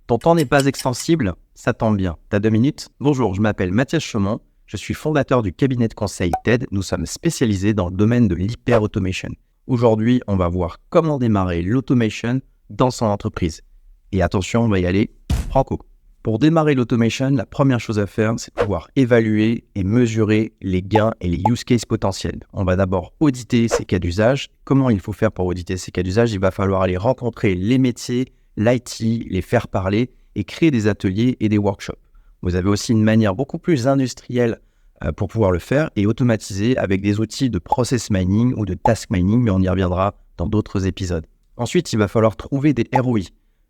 Ton temps n'est pas extensible? Ça tombe bien. T'as 2 minutes? Bonjour, je m'appelle Mathias Chaumont. Je suis fondateur du cabinet de conseil TED. Nous sommes spécialisés dans le domaine de l'hyper-automation. Aujourd'hui, on va voir comment démarrer l'automation dans son entreprise. Et attention, on va y aller franco. Pour démarrer l'automation, la première chose à faire, c'est de pouvoir évaluer et mesurer les gains et les use cases potentiels. On va d'abord auditer ces cas d'usage. Comment il faut faire pour auditer ces cas d'usage? Il va falloir aller rencontrer les métiers, l'IT, les faire parler et créer des ateliers et des workshops. Vous avez aussi une manière beaucoup plus industrielle pour pouvoir le faire et automatiser avec des outils de process mining ou de task mining, mais on y reviendra dans d'autres épisodes. Ensuite, il va falloir trouver des ROI,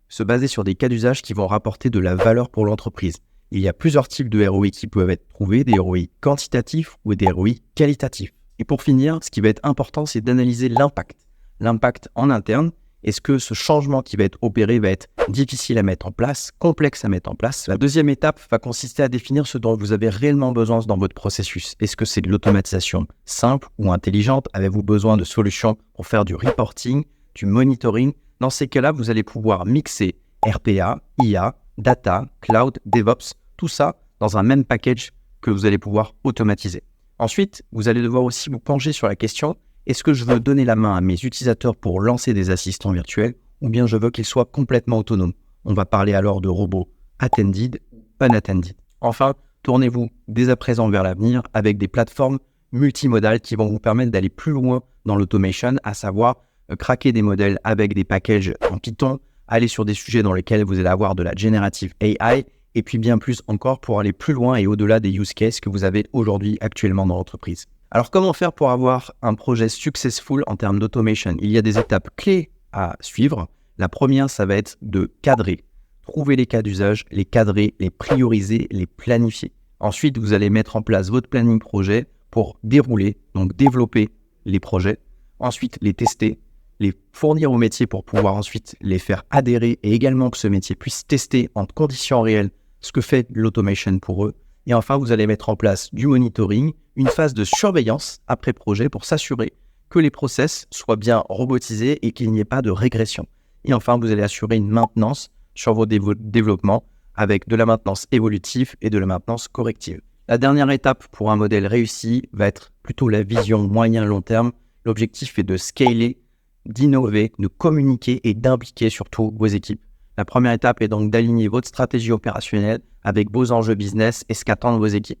se baser sur des cas d'usage qui vont rapporter de la valeur pour l'entreprise. Il y a plusieurs types de ROI qui peuvent être trouvés, des ROI quantitatifs ou des ROI qualitatifs. Et pour finir, ce qui va être important, c'est d'analyser l'impact. L'impact en interne. Est-ce que ce changement qui va être opéré va être difficile à mettre en place, complexe à mettre en place? La deuxième étape va consister à définir ce dont vous avez réellement besoin dans votre processus. Est-ce que c'est de l'automatisation simple ou intelligente? Avez-vous besoin de solutions pour faire du reporting, du monitoring? Dans ces cas-là, vous allez pouvoir mixer RPA, IA, data, cloud, DevOps, tout ça dans un même package que vous allez pouvoir automatiser. Ensuite, vous allez devoir aussi vous pencher sur la question: est-ce que je veux donner la main à mes utilisateurs pour lancer des assistants virtuels ou bien je veux qu'ils soient complètement autonomes? On va parler alors de robots attended, unattended. Enfin, tournez-vous dès à présent vers l'avenir avec des plateformes multimodales qui vont vous permettre d'aller plus loin dans l'automation, à savoir craquer des modèles avec des packages en Python, aller sur des sujets dans lesquels vous allez avoir de la generative AI et puis bien plus encore pour aller plus loin et au-delà des use cases que vous avez aujourd'hui actuellement dans l'entreprise. Alors, comment faire pour avoir un projet successful en termes d'automation? Il y a des étapes clés à suivre. La première, ça va être de cadrer. Trouver les cas d'usage, les cadrer, les prioriser, les planifier. Ensuite, vous allez mettre en place votre planning projet pour dérouler, donc développer les projets. Ensuite, les tester, les fournir au métier pour pouvoir ensuite les faire adhérer et également que ce métier puisse tester en conditions réelles ce que fait l'automation pour eux. Et enfin, vous allez mettre en place du monitoring, une phase de surveillance après projet pour s'assurer que les process soient bien robotisés et qu'il n'y ait pas de régression. Et enfin, vous allez assurer une maintenance sur vos développements avec de la maintenance évolutive et de la maintenance corrective. La dernière étape pour un modèle réussi va être plutôt la vision moyen-long terme. L'objectif est de scaler, d'innover, de communiquer et d'impliquer surtout vos équipes. La première étape est donc d'aligner votre stratégie opérationnelle avec vos enjeux business et ce qu'attendent vos équipes.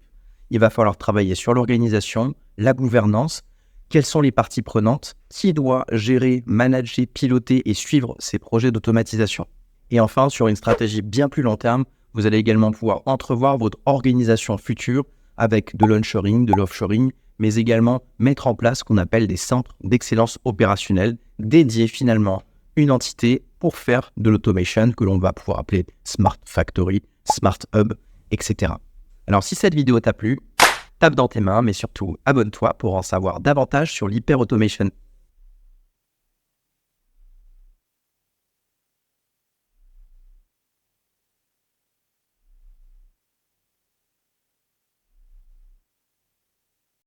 Il va falloir travailler sur l'organisation, la gouvernance, quelles sont les parties prenantes, qui doit gérer, manager, piloter et suivre ces projets d'automatisation. Et enfin, sur une stratégie bien plus long terme, vous allez également pouvoir entrevoir votre organisation future avec de l'onshoring, de l'offshoring, mais également mettre en place ce qu'on appelle des centres d'excellence opérationnelle dédiés finalement une entité pour faire de l'automation que l'on va pouvoir appeler Smart Factory, Smart Hub, etc. Alors si cette vidéo t'a plu, tape dans tes mains, mais surtout abonne-toi pour en savoir davantage sur l'hyper-automation.